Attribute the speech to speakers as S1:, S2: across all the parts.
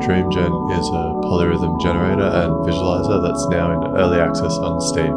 S1: DreamGen is a polyrhythm generator and visualizer that's now in early access on Steam.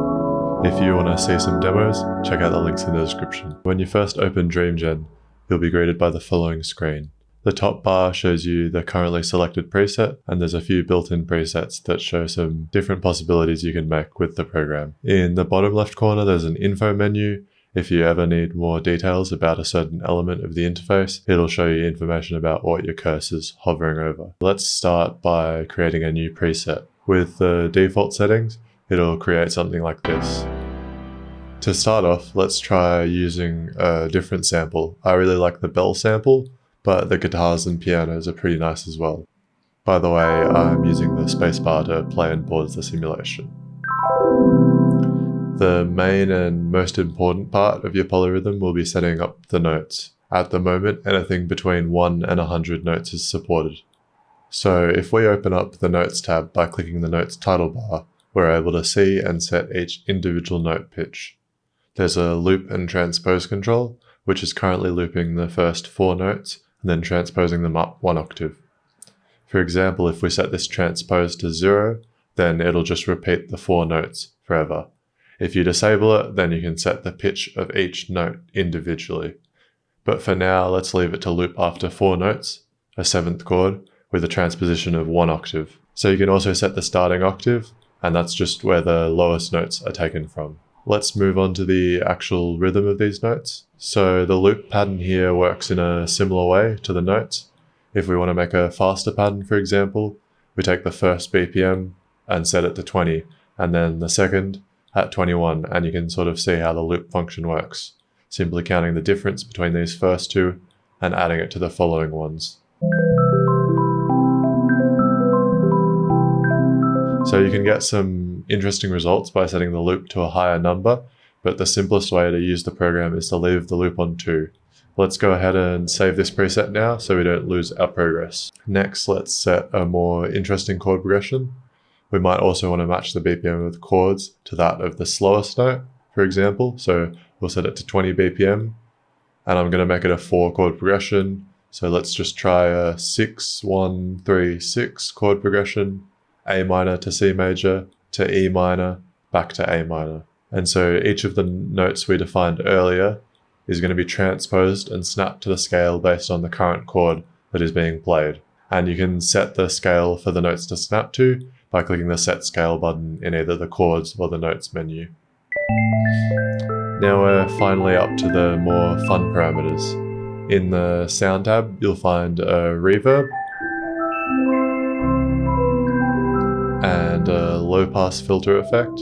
S1: If you want to see some demos, check out the links in the description. When you first open DreamGen, you'll be greeted by the following screen. The top bar shows you the currently selected preset, and there's a few built-in presets that show some different possibilities you can make with the program. In the bottom left corner, there's an info menu. If you ever need more details about a certain element of the interface, it'll show you information about what your cursor's hovering over. Let's start by creating a new preset. With the default settings, it'll create something like this. To start off, let's try using a different sample. I really like the bell sample, but the guitars and pianos are pretty nice as well. By the way, I'm using the spacebar to play and pause the simulation. The main and most important part of your polyrhythm will be setting up the notes. At the moment, anything between 1 and 100 notes is supported. So if we open up the Notes tab by clicking the Notes title bar, we're able to see and set each individual note pitch. There's a loop and transpose control, which is currently looping the first 4 notes and then transposing them up 1 octave. For example, if we set this transpose to 0, then it'll just repeat the 4 notes forever. If you disable it, then you can set the pitch of each note individually. But for now, let's leave it to loop after 4 notes, a 7th chord, with a transposition of 1 octave. So you can also set the starting octave, and that's just where the lowest notes are taken from. Let's move on to the actual rhythm of these notes. So the loop pattern here works in a similar way to the notes. If we want to make a faster pattern, for example, we take the first BPM and set it to 20, and then the second at 21, and you can sort of see how the loop function works, simply counting the difference between these first two and adding it to the following ones. So you can get some interesting results by setting the loop to a higher number, but the simplest way to use the program is to leave the loop on 2. Let's go ahead and save this preset now so we don't lose our progress. Next, let's set a more interesting chord progression. We might also want to match the BPM of the chords to that of the slowest note, for example. So we'll set it to 20 BPM, and I'm going to make it a 4 chord progression. So let's just try a 6-1-3-6 chord progression, A minor to C major to E minor, back to A minor. And so each of the notes we defined earlier is going to be transposed and snapped to the scale based on the current chord that is being played. And you can set the scale for the notes to snap to by clicking the Set Scale button in either the Chords or the Notes menu. Now we're finally up to the more fun parameters. In the Sound tab, you'll find a reverb and a low-pass filter effect.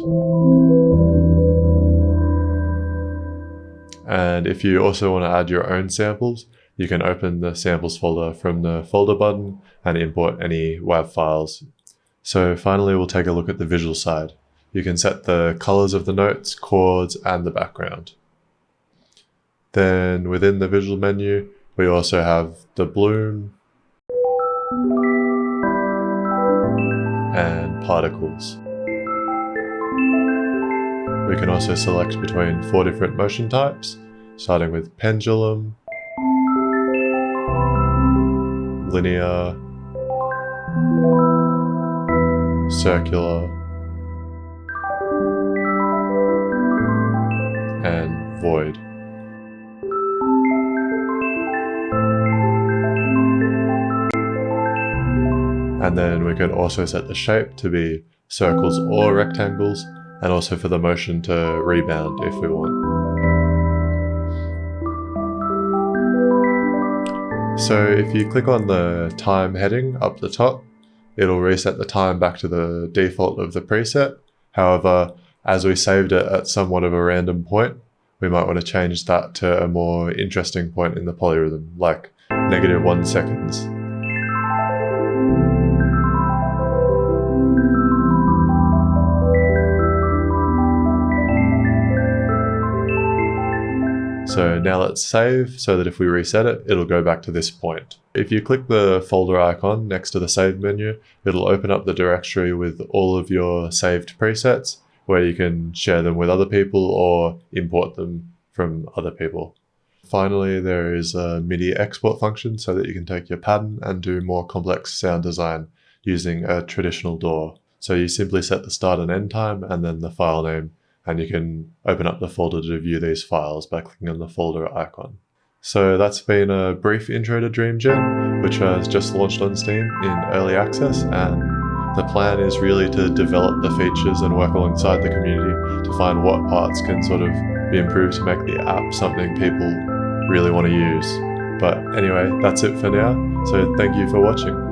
S1: And if you also want to add your own samples, you can open the samples folder from the folder button and import any WAV files. So finally, we'll take a look at the visual side. You can set the colors of the notes, chords, and the background. Then within the visual menu, we also have the bloom and particles. We can also select between 4 different motion types, starting with pendulum, linear, circular, and void. And then we can also set the shape to be circles or rectangles, and also for the motion to rebound if we want. So if you click on the time heading up the top, it'll reset the time back to the default of the preset. However, as we saved it at somewhat of a random point, we might want to change that to a more interesting point in the polyrhythm, like -1 seconds. So now let's save so that if we reset it, it'll go back to this point. If you click the folder icon next to the save menu, it'll open up the directory with all of your saved presets, where you can share them with other people or import them from other people. Finally, there is a MIDI export function so that you can take your pattern and do more complex sound design using a traditional DAW. So you simply set the start and end time and then the file name, and you can open up the folder to view these files by clicking on the folder icon. So that's been a brief intro to DreamGen, which has just launched on Steam in early access, and the plan is really to develop the features and work alongside the community to find what parts can sort of be improved to make the app something people really want to use. But anyway, that's it for now, so thank you for watching.